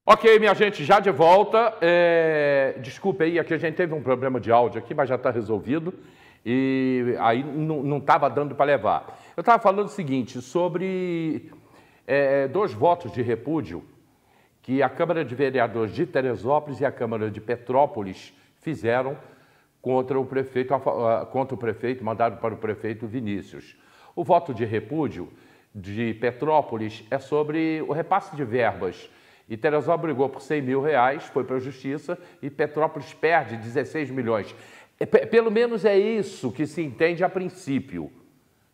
Ok, minha gente, já de volta. Desculpa aí, aqui a gente teve um problema de áudio aqui, mas já está resolvido. E aí não estava dando para levar. Eu estava falando o seguinte, sobre dois votos de repúdio que a Câmara de Vereadores de Teresópolis e a Câmara de Petrópolis fizeram contra o prefeito, mandado para o prefeito Vinícius. O voto de repúdio de Petrópolis é sobre o repasse de verbas. E Teresópolis brigou por R$100 mil, foi para a Justiça, e Petrópolis perde 16 milhões. Pelo menos é isso que se entende a princípio.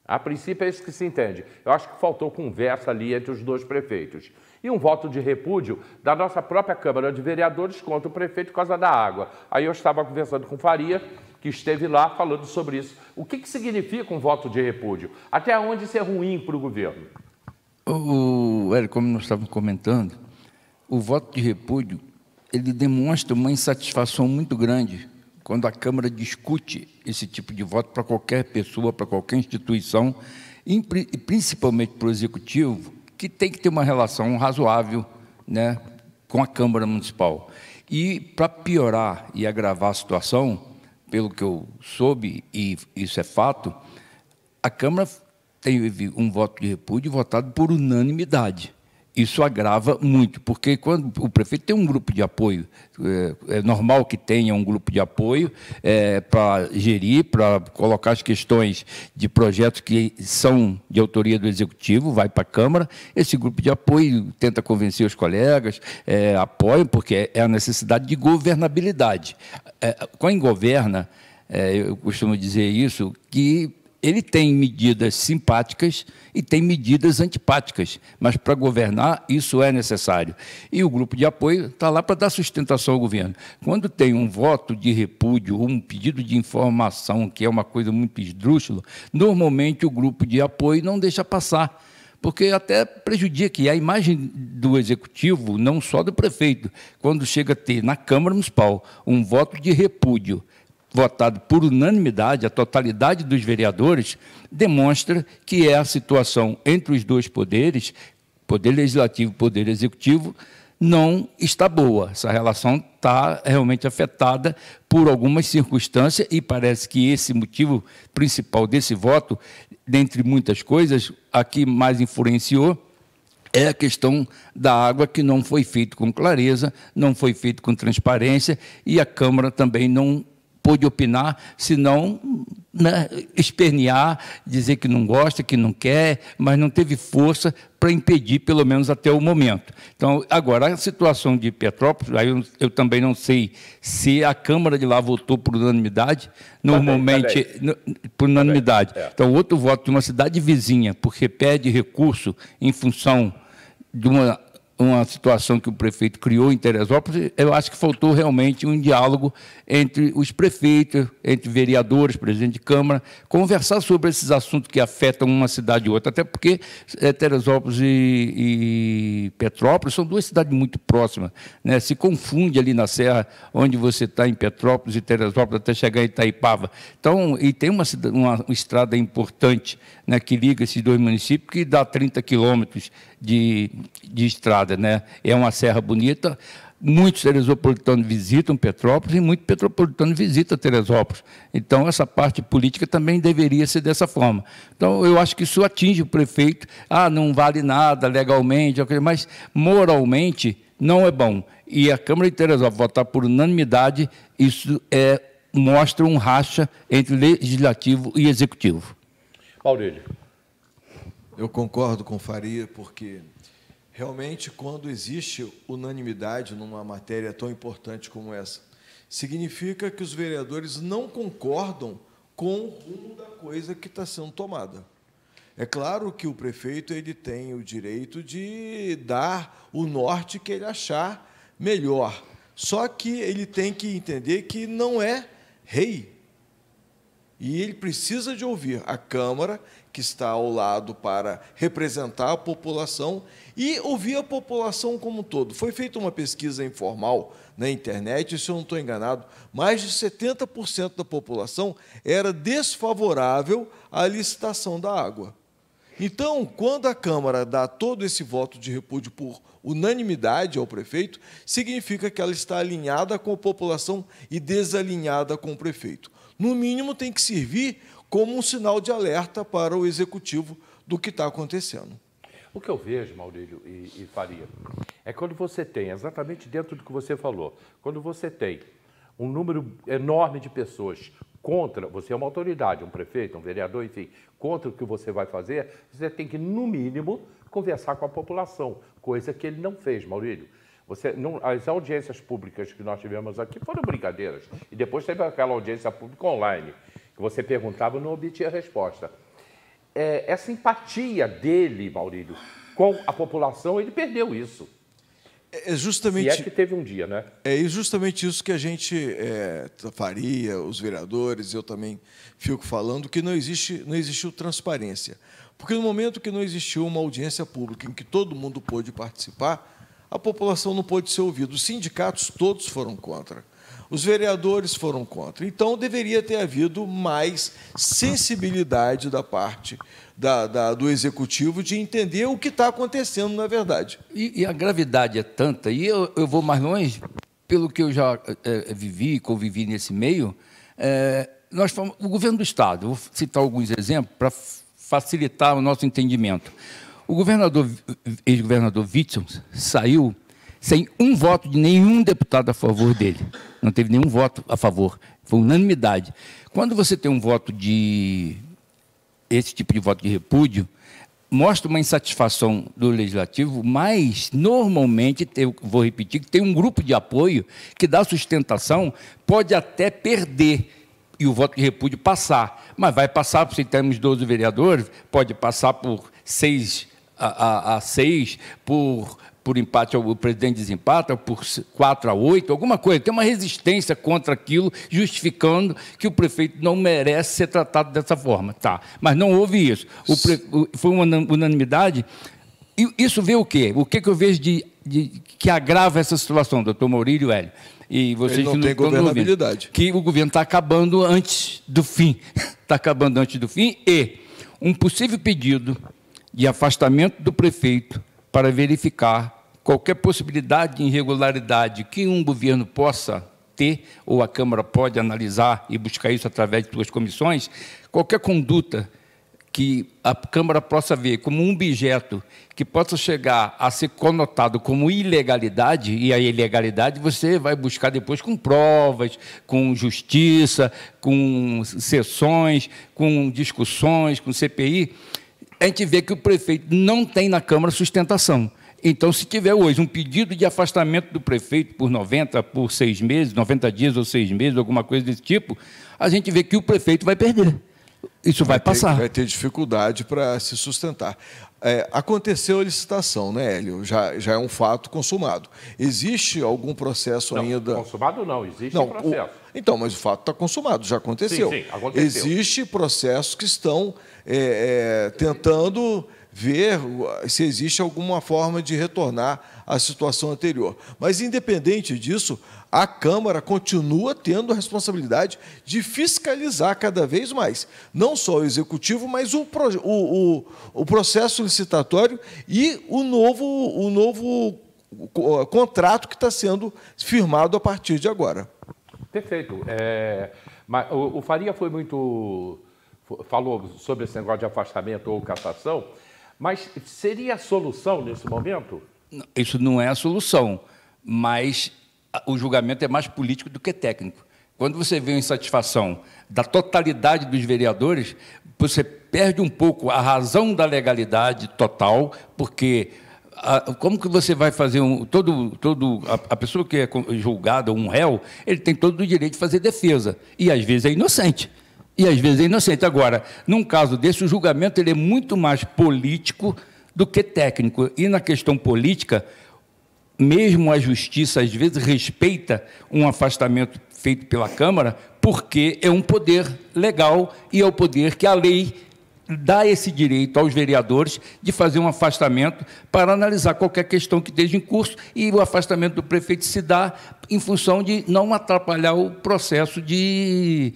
A princípio é isso que se entende. Eu acho que faltou conversa ali entre os dois prefeitos. E um voto de repúdio da nossa própria Câmara de Vereadores contra o prefeito por causa da água. Aí eu estava conversando com Faria, que esteve lá falando sobre isso. O que significa um voto de repúdio? Até onde isso é ruim para o governo? Hélio, como nós estávamos comentando, o voto de repúdio, ele demonstra uma insatisfação muito grande quando a Câmara discute esse tipo de voto para qualquer pessoa, para qualquer instituição, e principalmente para o Executivo, que tem que ter uma relação razoável, né, com a Câmara Municipal. E, para piorar e agravar a situação, pelo que eu soube, e isso é fato, a Câmara teve um voto de repúdio votado por unanimidade. Isso agrava muito, porque quando o prefeito tem um grupo de apoio, é normal que tenha um grupo de apoio para gerir, para colocar as questões de projetos que são de autoria do Executivo, vai para a Câmara, esse grupo de apoio tenta convencer os colegas, apoiam, porque é a necessidade de governabilidade. Quem governa, eu costumo dizer isso, que ele tem medidas simpáticas e tem medidas antipáticas, mas para governar isso é necessário. E o grupo de apoio está lá para dar sustentação ao governo. Quando tem um voto de repúdio, um pedido de informação, que é uma coisa muito esdrúxula, normalmente o grupo de apoio não deixa passar, porque até prejudica a imagem do Executivo, não só do prefeito. Quando chega a ter na Câmara Municipal um voto de repúdio, votado por unanimidade, a totalidade dos vereadores, demonstra que a situação entre os dois poderes, Poder Legislativo e Poder Executivo, não está boa. Essa relação está realmente afetada por algumas circunstâncias e parece que esse motivo principal desse voto, dentre muitas coisas, a que mais influenciou, é a questão da água, que não foi feito com clareza, não foi feito com transparência, e a Câmara também não pôde opinar, senão, né, espernear, dizer que não gosta, que não quer, mas não teve força para impedir, pelo menos até o momento. Então, agora, a situação de Petrópolis, aí eu também não sei se a Câmara de lá votou por unanimidade, normalmente, por unanimidade. Então, outro voto de uma cidade vizinha, porque pede recurso em função de uma situação que o prefeito criou em Teresópolis, eu acho que faltou realmente um diálogo entre os prefeitos, entre vereadores, presidente de Câmara, conversar sobre esses assuntos que afetam uma cidade e outra, até porque Teresópolis e Petrópolis são duas cidades muito próximas, né? Se confunde ali na serra, onde você está em Petrópolis e Teresópolis, até chegar em Itaipava. Então, e tem uma estrada importante, né, que liga esses dois municípios, que dá 30 quilômetros de estrada, né? É uma serra bonita. Muitos teresopolitanos visitam Petrópolis e muitos petropolitanos visitam Teresópolis. Então, essa parte política também deveria ser dessa forma. Então, eu acho que isso atinge o prefeito. Não vale nada legalmente, mas moralmente não é bom. E a Câmara de Teresópolis votar por unanimidade, isso mostra um racha entre legislativo e executivo. Maurílio. Eu concordo com Faria, porque realmente, quando existe unanimidade numa matéria tão importante como essa, significa que os vereadores não concordam com o rumo da coisa que está sendo tomada. É claro que o prefeito ele tem o direito de dar o norte que ele achar melhor, só que ele tem que entender que não é rei. E ele precisa de ouvir a Câmara, que está ao lado para representar a população, e ouvir a população como um todo. Foi feita uma pesquisa informal na internet, se eu não estou enganado, mais de 70% da população era desfavorável à licitação da água. Então, quando a Câmara dá todo esse voto de repúdio por unanimidade ao prefeito, significa que ela está alinhada com a população e desalinhada com o prefeito. No mínimo, tem que servir como um sinal de alerta para o Executivo do que está acontecendo. O que eu vejo, Maurílio e Faria, é quando você tem, exatamente dentro do que você falou, quando você tem um número enorme de pessoas contra, você é uma autoridade, um prefeito, um vereador, enfim, contra o que você vai fazer, você tem que, no mínimo, conversar com a população, coisa que ele não fez, Maurílio. As audiências públicas que nós tivemos aqui foram brincadeiras. E depois teve aquela audiência pública online, que você perguntava e não obtinha resposta. Essa empatia dele, Maurílio, com a população, ele perdeu isso. É justamente, se é que teve um dia, né? É justamente isso que a gente faria, os vereadores, eu também fico falando, que não existiu transparência. Porque no momento que não existiu uma audiência pública em que todo mundo pôde participar, a população não pôde ser ouvida. Os sindicatos todos foram contra. Os vereadores foram contra. Então, deveria ter havido mais sensibilidade da parte do Executivo de entender o que está acontecendo, na verdade. E a gravidade é tanta, e eu vou mais longe, pelo que eu já vivi, convivi nesse meio, o governo do Estado, vou citar alguns exemplos para facilitar o nosso entendimento. O ex-governador Witzel saiu sem um voto de nenhum deputado a favor dele. Não teve nenhum voto a favor. Foi unanimidade. Quando você tem um voto esse tipo de voto de repúdio, mostra uma insatisfação do Legislativo, mas, normalmente, eu vou repetir, que tem um grupo de apoio que dá sustentação, pode até perder e o voto de repúdio passar. Mas vai passar, se temos 12 vereadores, pode passar por 6 a 6, por empate, o presidente desempata, por 4-8, alguma coisa. Tem uma resistência contra aquilo, justificando que o prefeito não merece ser tratado dessa forma. Tá, mas não houve isso. Foi uma unanimidade. E isso vê o quê? O que eu vejo que agrava essa situação, doutor Maurílio Hélio? E vocês Ele não tem governabilidade. Que o governo está acabando antes do fim. Está acabando antes do fim e um possível pedido de afastamento do prefeito para verificar qualquer possibilidade de irregularidade que um governo possa ter, ou a Câmara pode analisar e buscar isso através de suas comissões, qualquer conduta que a Câmara possa ver como um objeto que possa chegar a ser conotado como ilegalidade, e a ilegalidade você vai buscar depois com provas, com justiça, com sessões, com discussões, com CPI, a gente vê que o prefeito não tem na Câmara sustentação. Então, se tiver hoje um pedido de afastamento do prefeito por 6 meses, 90 dias ou 6 meses, alguma coisa desse tipo, a gente vê que o prefeito vai perder. Isso vai passar. Vai ter dificuldade para se sustentar. Aconteceu a licitação, né, Hélio? Já é um fato consumado. Existe algum processo ainda... Consumado não, existe um processo. Então, mas o fato está consumado, já aconteceu. Sim, aconteceu. Existe processos que estão tentando ver se existe alguma forma de retornar à situação anterior. Mas, independente disso, a Câmara continua tendo a responsabilidade de fiscalizar cada vez mais, não só o Executivo, mas o processo licitatório e o novo contrato que está sendo firmado a partir de agora. Perfeito. Mas o Faria falou sobre esse negócio de afastamento ou cassação, mas seria a solução nesse momento? Isso não é a solução, mas o julgamento é mais político do que técnico. Quando você vê a insatisfação da totalidade dos vereadores, você perde um pouco a razão da legalidade total, porque como que você vai fazer a pessoa que é julgada, um réu, ele tem todo o direito de fazer defesa, e às vezes é inocente. Agora, num caso desse, o julgamento ele é muito mais político do que técnico. E na questão política, mesmo a justiça, às vezes, respeita um afastamento feito pela Câmara, porque é um poder legal e é o poder que a lei dá esse direito aos vereadores de fazer um afastamento para analisar qualquer questão que esteja em curso, e o afastamento do prefeito se dá em função de não atrapalhar o processo de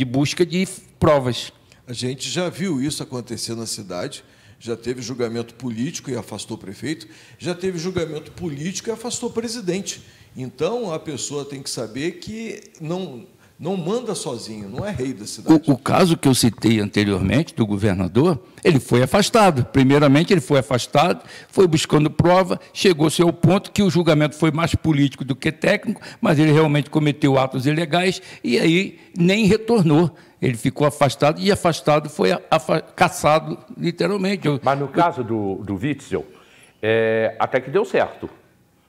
busca de provas. A gente já viu isso acontecer na cidade, Já teve julgamento político e afastou o prefeito, já teve julgamento político e afastou o presidente. Então, a pessoa tem que saber que não manda sozinho, não é rei da cidade. O caso que eu citei anteriormente, do governador, ele foi afastado. Primeiramente, ele foi afastado, foi buscando prova, chegou-se ao ponto que o julgamento foi mais político do que técnico, mas ele realmente cometeu atos ilegais e aí nem retornou. Ele ficou afastado e afastado foi caçado, literalmente. Mas no caso do Witzel, até que deu certo.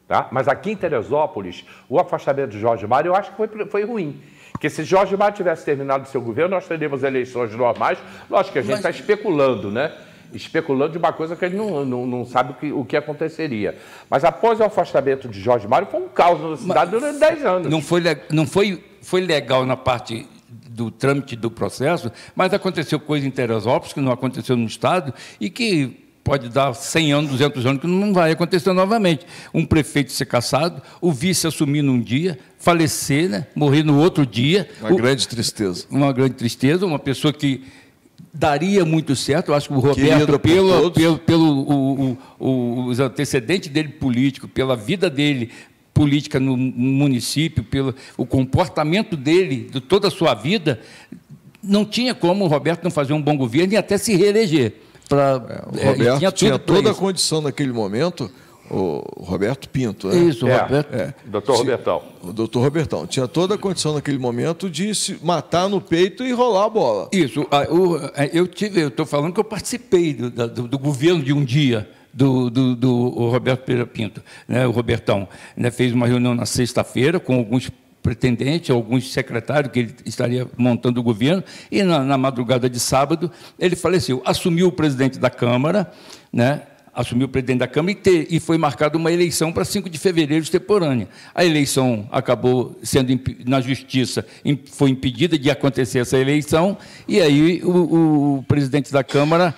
Tá? Mas aqui em Teresópolis, o afastamento de Jorge Mário, eu acho que foi ruim. Porque se Jorge Mário tivesse terminado seu governo, nós teríamos eleições normais. Lógico que a gente está especulando, né? Especulando de uma coisa que a gente não sabe o que aconteceria. Mas após o afastamento de Jorge Mário, foi um caos na cidade durante 10 anos. Não foi legal na parte do trâmite do processo, mas aconteceu coisa em Teresópolis, que não aconteceu no Estado, e que pode dar 100 anos, 200 anos, que não vai acontecer novamente. Um prefeito ser cassado, o vice assumir num dia, falecer, né? Morrer no outro dia. Uma grande tristeza. Uma grande tristeza, uma pessoa que daria muito certo. Eu acho que o Roberto, os antecedentes dele político, pela vida dele política no município, pelo o comportamento dele, de toda a sua vida, não tinha como o Roberto não fazer um bom governo e até se reeleger. O Roberto tinha toda a condição naquele momento, o Roberto Pinto, né? Isso, o Roberto. Doutor Robertão. O doutor Robertão tinha toda a condição naquele momento de se matar no peito e rolar a bola. Isso. Eu estou falando que eu participei do governo de um dia do Roberto Pereira Pinto, né? O Robertão, né, fez uma reunião na sexta-feira com alguns pretendente, alguns secretários que ele estaria montando o governo, e na madrugada de sábado ele faleceu. Assumiu o presidente da Câmara, né? Assumiu o presidente da Câmara e foi marcada uma eleição para 5 de fevereiro extemporânea. A eleição acabou sendo, na Justiça, foi impedida de acontecer essa eleição, e aí o presidente da Câmara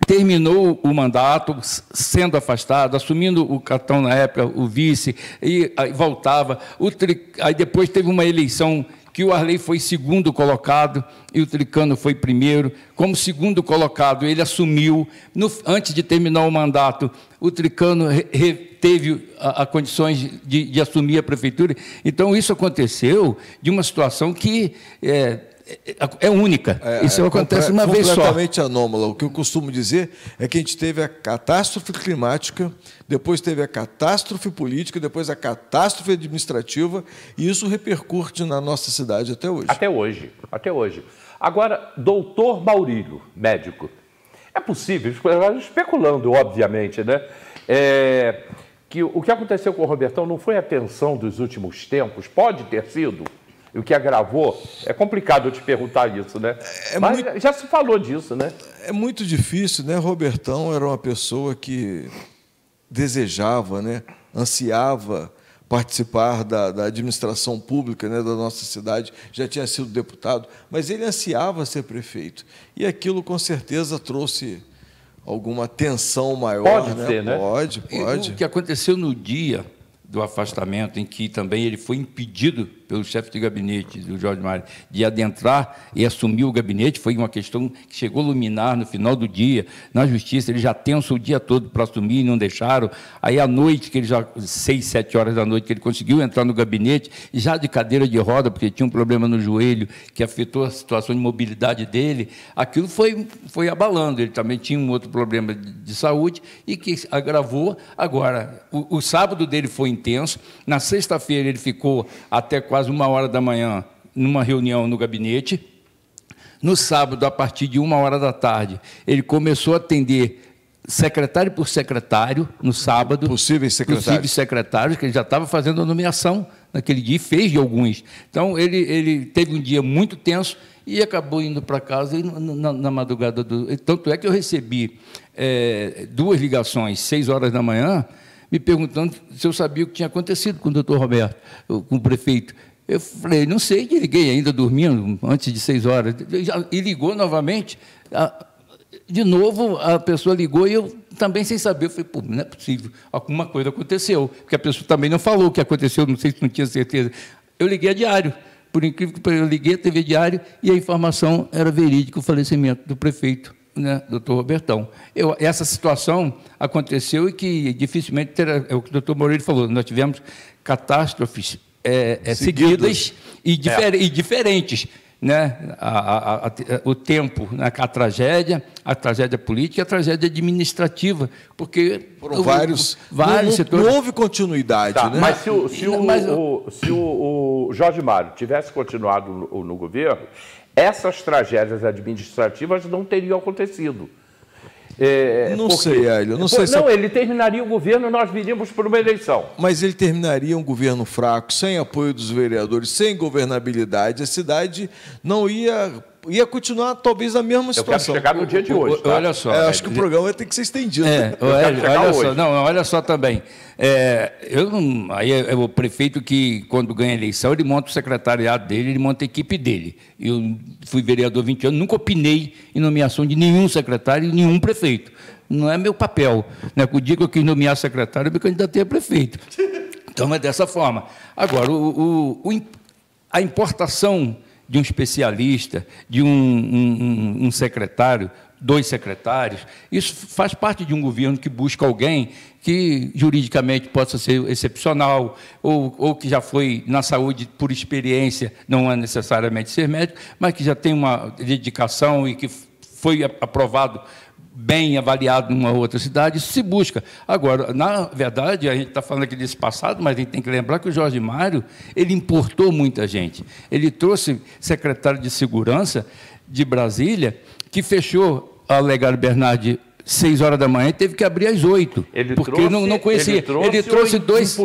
terminou o mandato, sendo afastado, assumindo o cartão na época, o vice, e aí voltava. Aí depois teve uma eleição que o Arley foi segundo colocado e o Tricano foi primeiro. Como segundo colocado, ele assumiu. Antes de terminar o mandato, o Tricano teve a condições de assumir a prefeitura. Então, isso aconteceu de uma situação que é única. Isso acontece uma vez só. Completamente anômala. O que eu costumo dizer é que a gente teve a catástrofe climática, depois teve a catástrofe política, depois a catástrofe administrativa, e isso repercute na nossa cidade até hoje. Até hoje. Agora, doutor Maurílio, médico, é possível, especulando, obviamente, né? Que o que aconteceu com o Robertão não foi a tensão dos últimos tempos? Pode ter sido? E o que agravou? É complicado eu te perguntar isso, né? Mas já se falou disso, né? É muito difícil, né? Robertão era uma pessoa que desejava, né? Ansiava participar da administração pública, né, da nossa cidade, já tinha sido deputado, mas ele ansiava ser prefeito. E aquilo, com certeza, trouxe alguma tensão maior. Pode né? ser, né? Pode. O que aconteceu no dia do afastamento, em que também ele foi impedido pelo chefe de gabinete, do Jorge Mário, de adentrar e assumir o gabinete, foi uma questão que chegou a luminar no final do dia, na Justiça, ele já tenso o dia todo para assumir e não deixaram. Aí, à noite, que ele já 6, 7 horas da noite, que ele conseguiu entrar no gabinete, já de cadeira de roda, porque tinha um problema no joelho que afetou a situação de mobilidade dele, aquilo foi abalando. Ele também tinha um outro problema de saúde e que agravou. Agora, o sábado dele foi intenso, na sexta-feira ele ficou até quase 1h da manhã numa reunião no gabinete. No sábado, a partir de 1h da tarde, ele começou a atender secretário por secretário, no sábado. Possíveis secretários, que ele já estava fazendo a nomeação naquele dia, e fez de alguns. Então, ele teve um dia muito tenso e acabou indo para casa na madrugada do... Tanto é que eu recebi 2 ligações, 6h da manhã, me perguntando se eu sabia o que tinha acontecido com o doutor Roberto, com o prefeito. Eu falei, não sei, liguei ainda dormindo, antes de 6h. E ligou novamente. De novo, a pessoa ligou e eu também, sem saber, eu falei, pô, não é possível, alguma coisa aconteceu, porque a pessoa também não falou o que aconteceu, não sei se não tinha certeza. Eu liguei a diário, por incrível que pareça, eu liguei a TV Diário e a informação era verídica, o falecimento do prefeito né, doutor Robertão. Essa situação aconteceu e que dificilmente terá, é o que o doutor Moreira falou, nós tivemos catástrofes seguidas e diferentes, né? O tempo, né? A tragédia política e a tragédia administrativa, porque foram vários setores. Não houve continuidade, né? Mas se o Jorge Mário tivesse continuado no governo, essas tragédias administrativas não teriam acontecido. Não sei, Hélio. Ele terminaria o governo e nós viríamos por uma eleição. Mas ele terminaria um governo fraco, sem apoio dos vereadores, sem governabilidade. A cidade não ia continuar, talvez, a mesma situação. Eu quero chegar no dia de hoje. Tá? Olha só. Acho que o programa vai ter que ser estendido. Olha só também. O prefeito que, quando ganha a eleição, ele monta o secretariado dele, ele monta a equipe dele. Eu fui vereador há 20 anos, nunca opinei em nomeação de nenhum secretário e nenhum prefeito. Não é meu papel. Né? O dia que eu quis nomear secretário, eu me candidatei a prefeito. Então, é dessa forma. Agora, a importação de um especialista, de um secretário, 2 secretários, isso faz parte de um governo que busca alguém que juridicamente possa ser excepcional, ou que já foi na saúde por experiência, não é necessariamente ser médico, mas que já tem uma dedicação e que foi aprovado, bem avaliado numa outra cidade, isso se busca. Agora, na verdade, a gente está falando aqui desse passado, mas a gente tem que lembrar que o Jorge Mário, ele importou muita gente. Ele trouxe secretário de Segurança de Brasília, que fechou a Legário Bernardi 6 horas da manhã e teve que abrir às 8, porque não conhecia. Ele trouxe 2,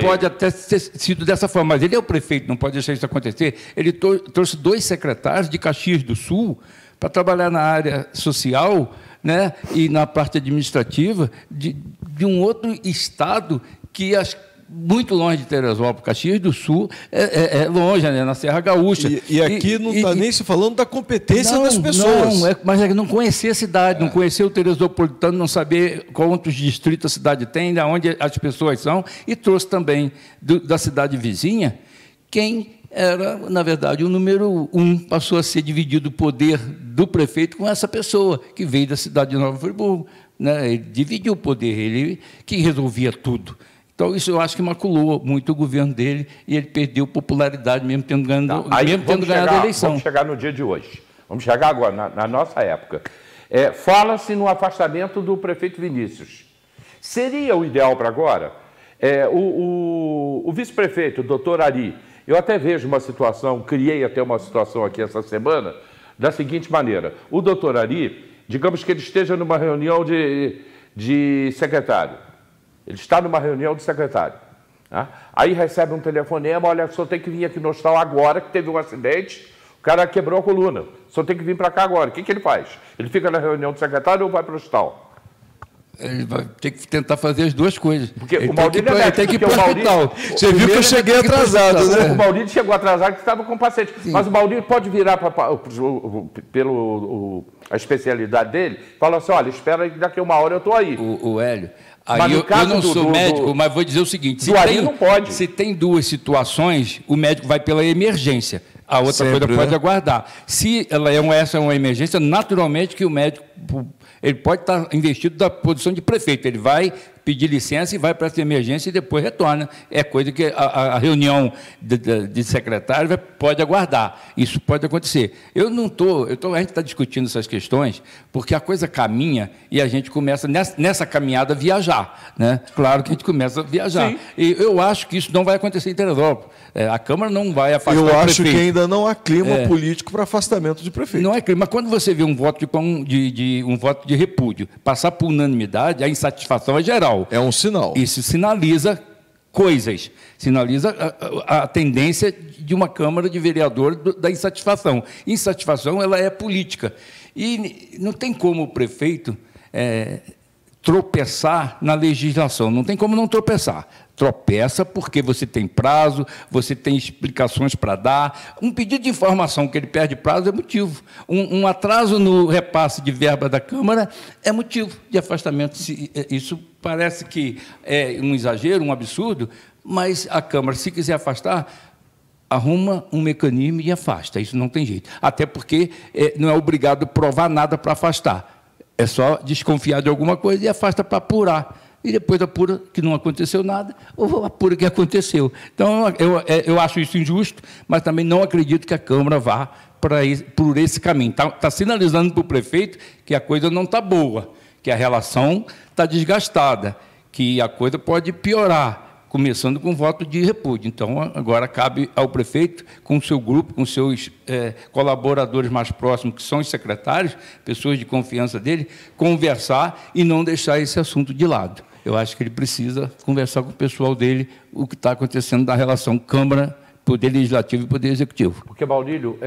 pode até ter sido dessa forma, mas ele é o prefeito, não pode deixar isso acontecer. Ele trouxe 2 secretários de Caxias do Sul para trabalhar na área social, né, e na parte administrativa de um outro estado que muito longe de Teresópolis. Caxias do Sul é longe, né, na Serra Gaúcha. E aqui não está nem se falando da competência das pessoas. Mas não conhecer a cidade, não conhecer o Teresópolitano, não saber quantos distritos a cidade tem, de onde as pessoas são, e trouxe também da cidade vizinha quem era, na verdade, o número 1, passou a ser dividido o poder do prefeito com essa pessoa, que veio da cidade de Nova Friburgo. Né? Ele dividiu o poder, ele que resolvia tudo. Então, isso eu acho que maculou muito o governo dele e ele perdeu popularidade, mesmo tendo ganhado a eleição. Vamos chegar no dia de hoje. Vamos chegar agora, na nossa época. Fala-se no afastamento do prefeito Vinícius. Seria o ideal para agora? O vice-prefeito, o doutor Ari, eu até vejo uma situação, criei até uma situação aqui essa semana, da seguinte maneira. O doutor Ari, digamos que ele esteja numa reunião de secretário. Ele está numa reunião de secretário. Tá? Aí recebe um telefonema, olha, só tem que vir aqui no hospital agora, que teve um acidente, o cara quebrou a coluna, só tem que vir para cá agora. O que ele faz? Ele fica na reunião do secretário ou vai para o hospital? Ele vai ter que tentar fazer as duas coisas. Porque o Maurício tem que ir para o hospital. Você viu que eu cheguei atrasado, né? O Maurício chegou atrasado porque estava com o paciente. Sim. Mas o Maurício pode virar pelo a especialidade dele e falar assim, olha, espera que daqui a 1 hora eu estou aí. O Hélio, aí eu não sou médico, mas vou dizer o seguinte, não pode. Se tem 2 situações, o médico vai pela emergência. A outra coisa pode aguardar. Se essa é uma emergência, naturalmente que o médico ele pode estar investido da posição de prefeito. Ele vai pedir licença e vai para essa emergência e depois retorna. É coisa que a reunião de secretário pode aguardar. Isso pode acontecer. A gente está discutindo essas questões porque a coisa caminha e a gente começa, nessa caminhada, a viajar. Né? Claro que a gente começa a viajar. Sim. E eu acho que isso não vai acontecer em Teresópolis. A Câmara não vai afastar o prefeito. Eu acho que ainda não há clima político para afastamento de prefeito. Não é clima. Mas quando você vê um voto de repúdio passar por unanimidade, a insatisfação é geral. É um sinal. Isso sinaliza coisas, sinaliza a tendência de uma Câmara de Vereadores da insatisfação. Insatisfação, ela é política. E não tem como o prefeito tropeçar na legislação. Não tem como não tropeçar. Tropeça porque você tem prazo, você tem explicações para dar. Um pedido de informação que ele perde prazo é motivo. Um atraso no repasse de verba da Câmara é motivo de afastamento. Isso parece que é um exagero, um absurdo, mas a Câmara, se quiser afastar, arruma um mecanismo e afasta. Isso não tem jeito. Até porque não é obrigado a provar nada para afastar. É só desconfiar de alguma coisa e afasta para apurar. E depois apura que não aconteceu nada, ou apura que aconteceu. Então, eu acho isso injusto, mas também não acredito que a Câmara vá por esse caminho. Está sinalizando para o prefeito que a coisa não está boa, que a relação está desgastada, que a coisa pode piorar, começando com voto de repúdio. Então, agora cabe ao prefeito, com o seu grupo, com seus colaboradores mais próximos, que são os secretários, pessoas de confiança dele, conversar e não deixar esse assunto de lado. Eu acho que ele precisa conversar com o pessoal dele o que está acontecendo na relação Câmara, Poder Legislativo e Poder Executivo. Porque, Maurílio,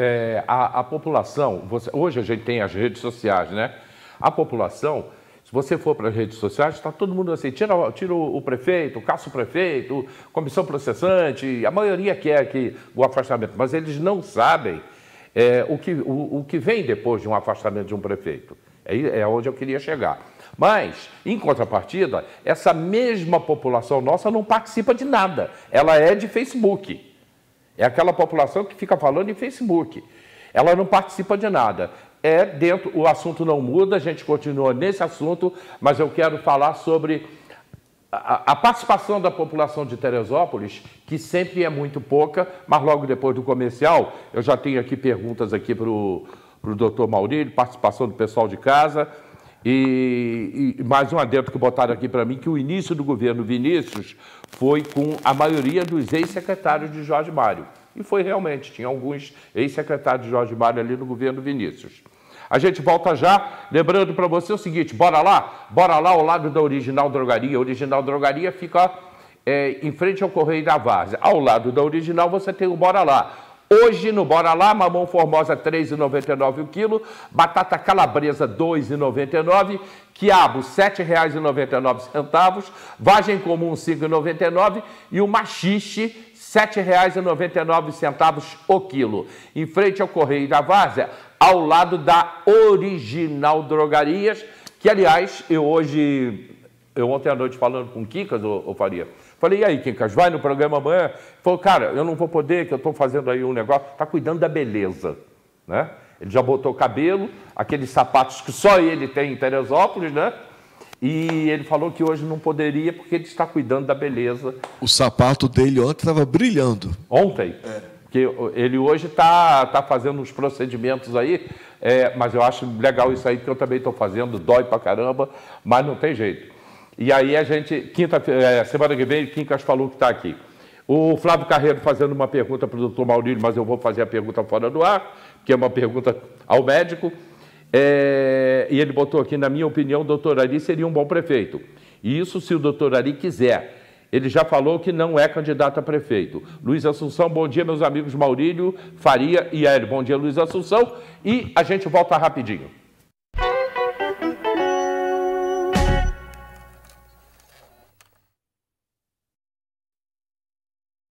a população, hoje a gente tem as redes sociais, né? A população, se você for para as redes sociais, está todo mundo assim, tira o prefeito, caça o prefeito, comissão processante, a maioria quer que o afastamento, mas eles não sabem o que vem depois de um afastamento de um prefeito. É onde eu queria chegar. Mas, em contrapartida, essa mesma população nossa não participa de nada. Ela é de Facebook. É aquela população que fica falando em Facebook. Ela não participa de nada. O assunto não muda, a gente continua nesse assunto, mas eu quero falar sobre a participação da população de Teresópolis, que sempre é muito pouca, mas logo depois do comercial, eu já tenho aqui perguntas aqui para o doutor Maurílio, participação do pessoal de casa, e mais um adendo que botaram aqui para mim, que o início do governo Vinícius foi com a maioria dos ex-secretários de Jorge Mário. E foi realmente, tinha alguns ex-secretários de Jorge Mário ali no governo Vinícius. A gente volta já, lembrando para você o seguinte, bora lá ao lado da Original Drogaria. A Original Drogaria fica em frente ao Correio da Várzea. Ao lado da Original você tem o Bora Lá. Hoje no Bora Lá, mamão formosa R$ 3,99 o quilo, batata calabresa R$ 2,99, quiabo R$ 7,99, vagem comum R$ 5,99 e o machixe R$ 7,99 o quilo. Em frente ao Correio da Várzea, ao lado da Original Drogarias, que, aliás, eu ontem à noite falando com o Quincas, ô Faria, falei, e aí, Quincas, vai no programa amanhã? Falou, cara, eu não vou poder, que eu estou fazendo aí um negócio, está cuidando da beleza, né? Ele já botou cabelo, aqueles sapatos que só ele tem em Teresópolis, né? E ele falou que hoje não poderia porque ele está cuidando da beleza. O sapato dele ontem estava brilhando. Ontem? Porque ele hoje está fazendo uns procedimentos aí, mas eu acho legal isso aí, que eu também estou fazendo, dói pra caramba, mas não tem jeito. E aí a gente, semana que vem, o Quincas falou que está aqui. O Flávio Carreiro fazendo uma pergunta para o doutor Maurílio, mas eu vou fazer a pergunta fora do ar, que é uma pergunta ao médico. E ele botou aqui, na minha opinião, o doutor Ari seria um bom prefeito. E isso se o doutor Ari quiser. Ele já falou que não é candidato a prefeito. Luiz Assunção, bom dia, meus amigos Maurílio, Faria e Hélio. Bom dia, Luiz Assunção. E a gente volta rapidinho.